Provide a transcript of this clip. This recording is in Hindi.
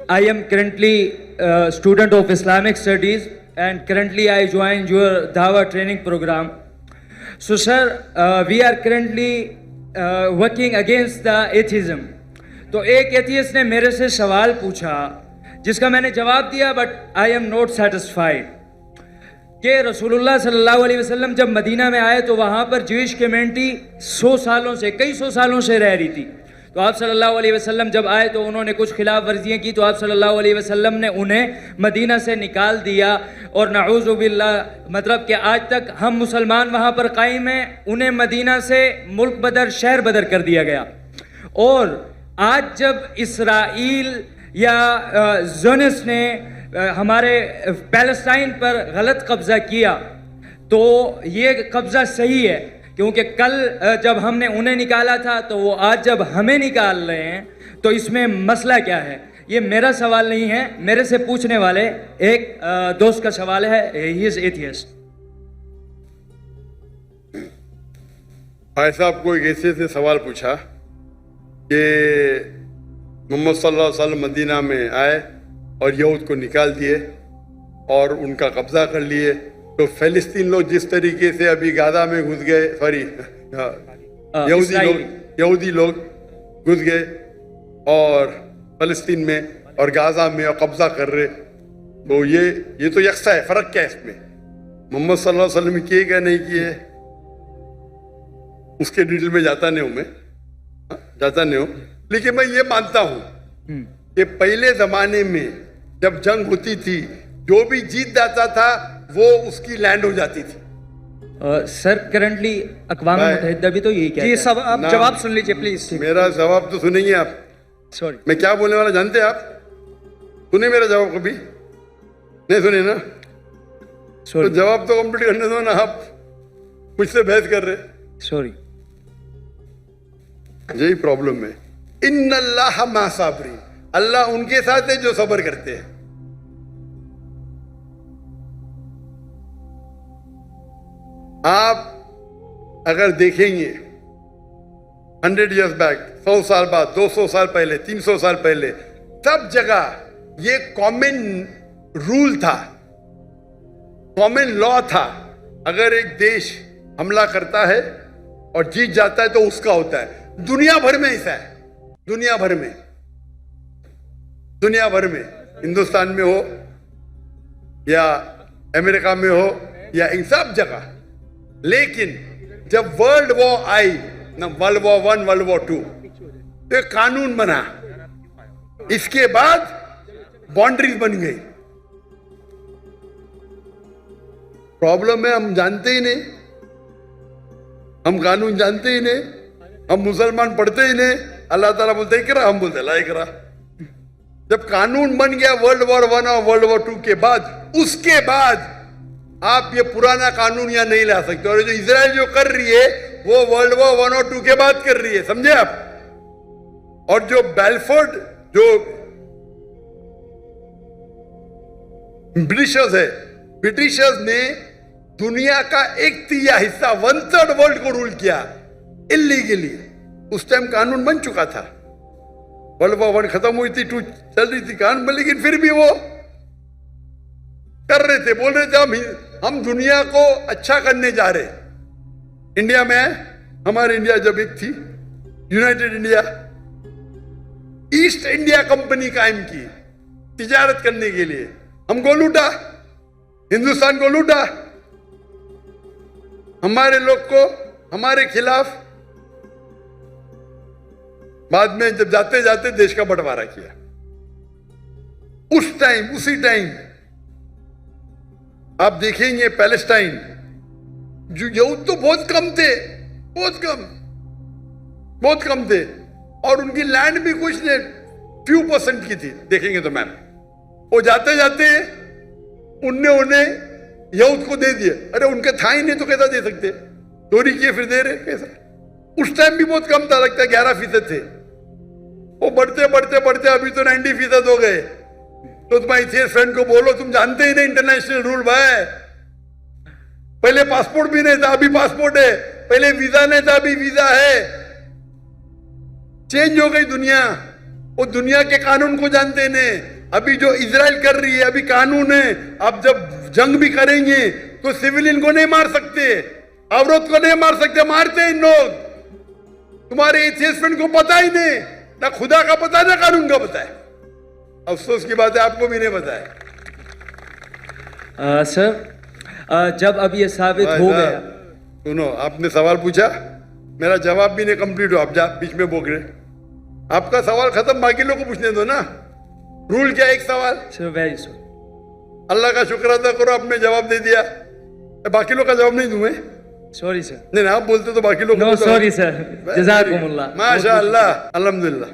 I am currently a student of Islamic Studies and currently I joined your Dawah training program. So sir, we are currently working against the atheism. तो एक एथियस्ट ने मेरे से सवाल पूछा जिसका मैंने जवाब दिया, but I am not satisfied कि रसूलुल्लाह सल्लल्लाहु अलैहि वसल्लम जब मदीना में आए तो वहाँ पर ज्यूइश कम्युनिटी कई सौ सालों से रह रही थी। तो आप सल्लल्लाहु अलैहि वसल्लम जब आए तो उन्होंने कुछ खिलाफ वर्जियाँ की, तो आप सल्लल्लाहु अलैहि वसल्लम ने उन्हें मदीना से निकाल दिया। और नऊज़ु बिल्लाह, मतलब कि आज तक हम मुसलमान वहाँ पर कायम हैं, उन्हें मदीना से मुल्क बदर, शहर बदर कर दिया गया। और आज जब इसराइल या ज़ोनिस्ट ने हमारे पैलेस्टाइन पर गलत कब्ज़ा किया, तो ये कब्ज़ा सही है, क्योंकि कल जब हमने उन्हें निकाला था तो वो आज जब हमें निकाल रहे हैं, तो इसमें मसला क्या है? ये मेरा सवाल नहीं है, मेरे से पूछने वाले एक दोस्त का सवाल है। He is atheist. भाई साहब को एक ऐसे से सवाल पूछा कि मोहम्मद सल्लल्लाहु अलैहि वसल्लम मदीना में आए और यहूद को निकाल दिए और उनका कब्जा कर लिए, तो फ़लस्तीन लोग जिस तरीके से अभी गाजा में घुस गए, सॉरी यहूदी लोग घुस गए और फ़लस्तीन में और गाजा में और कब्जा कर रहे, तो ये तो यकसा है। फ़र्क क्या है इसमें? मोहम्मद सल्लल्लाहु अलैहि वसल्लम किए क्या नहीं किए उसके डिटेल में जाता नहीं हूँ, लेकिन मैं ये मानता हूँ कि पहले ज़माने में जब जंग होती थी, जो भी जीत जाता था वो उसकी लैंड हो जाती थी। सर करंटली अक़वाम मुत्तहिदा भी तो यही कहता है। जी सब आप जवाब सुन लीजिए प्लीज। मेरा जवाब तो सुनेंगे आप। सॉरी, मैं क्या बोलने वाला जानते हैं आप? सुने मेरा जवाब कभी? नहीं सुने ना? तो जवाब तो कंप्लीट करने दो ना, आप मुझसे बहस कर रहे। सॉरी, यही प्रॉब्लम है। इन्नल्लाह मा साबिरीन, अल्लाह उनके साथ है जो सब्र करते हैं। आप अगर देखेंगे 100 इयर्स बैक, 100 साल बाद, 200 साल पहले, 300 साल पहले, सब जगह ये कॉमन रूल था, कॉमन लॉ था। अगर एक देश हमला करता है और जीत जाता है तो उसका होता है। दुनिया भर में ऐसा है, दुनिया भर में, हिंदुस्तान में हो या अमेरिका में हो या इन सब जगह। लेकिन जब वर्ल्ड वॉर आई ना, वर्ल्ड वॉर 1, वर्ल्ड वॉर 2, तो एक कानून बना, इसके बाद बाउंड्रीज बन गई। प्रॉब्लम है हम जानते ही नहीं, हम कानून जानते ही नहीं, हम मुसलमान पढ़ते ही नहीं। अल्लाह ताला बोलते इकरा, हम बोलते ला इकरा। जब कानून बन गया वर्ल्ड वॉर 1 और वर्ल्ड वॉर 2 के बाद, उसके बाद आप ये पुराना कानून यहाँ नहीं ला सकते। और जो इजराइल जो कर रही है वो वर्ल्ड वॉर 1 और 2 के बाद कर रही है, समझे आप? और जो बेलफोर्ड, जो ब्रिटिशर्स ने दुनिया का 1/3 हिस्सा, 1/3 वर्ल्ड को रूल किया इल्लीगली। उस टाइम कानून बन चुका था, वर्ल्ड वॉर 1 खत्म हुई थी, 2 चल रही थी कानून, लेकिन फिर भी वो कर रहे थे, बोल रहे थे हम दुनिया को अच्छा करने जा रहे। इंडिया में हमारे इंडिया जब एक थी United India, east India company कायम की तिजारत करने के लिए, हमको लूटा, हिंदुस्तान को लूटा, हमारे लोग को हमारे खिलाफ। बाद में जब जाते जाते देश का बंटवारा किया। उसी टाइम आप देखेंगे पैलेस्टाइन, जो यहूद तो बहुत कम थे, बहुत कम थे, और उनकी लैंड भी कुछ नहीं, few % की थी। देखेंगे तो मैम, वो जाते जाते उन्हें यहूद को दे दिए। अरे उनके था ही नहीं तो कैसा दे सकते? चोरी किए फिर दे रहे, कैसा? उस टाइम भी बहुत कम था, लगता है 11% थे। वो बढ़ते अभी तो 90% हो गए। तो तुम्हारे फ्रेंड को बोलो, तुम जानते ही नहीं इंटरनेशनल रूल भाई। पहले पासपोर्ट भी नहीं था, अभी पासपोर्ट है। पहले वीजा नहीं था, अभी वीजा है। चेंज हो गई दुनिया। वो दुनिया के कानून को जानते नहीं, अभी जो इजराइल कर रही है, अभी कानून है, अब जब जंग भी करेंगे तो सिविलियन को नहीं मार सकते, औरत को नहीं मार सकते, मारते हैं इन लोग। तुम्हारे एथियस्टमेंट को पता ही नहीं, ना खुदा का पता ना कानून का पता है। अफसोस की बात है आपको भी नहीं पता है। सर जब अब ये साबित भाई हो साहब, गया, सुनो, आपने सवाल पूछा, मेरा जवाब भी नहीं कंप्लीट हो, आप जा बीच में बोल रहे। आपका सवाल खत्म, बाकी लोगों को पूछने दो ना। रूल क्या है? एक सवाल। Sir very sorry. अल्लाह का शुक्र अदा करो, आपने जवाब दे दिया। बाकी लोग का जवाब नहीं दूं मैं? Sorry sir. नहीं, आप बोलते तो बाकी लोग नो सॉरी सर, जज़ाकुमुल्लाह। माशाअल्लाह, अल्हम्दुलिल्लाह।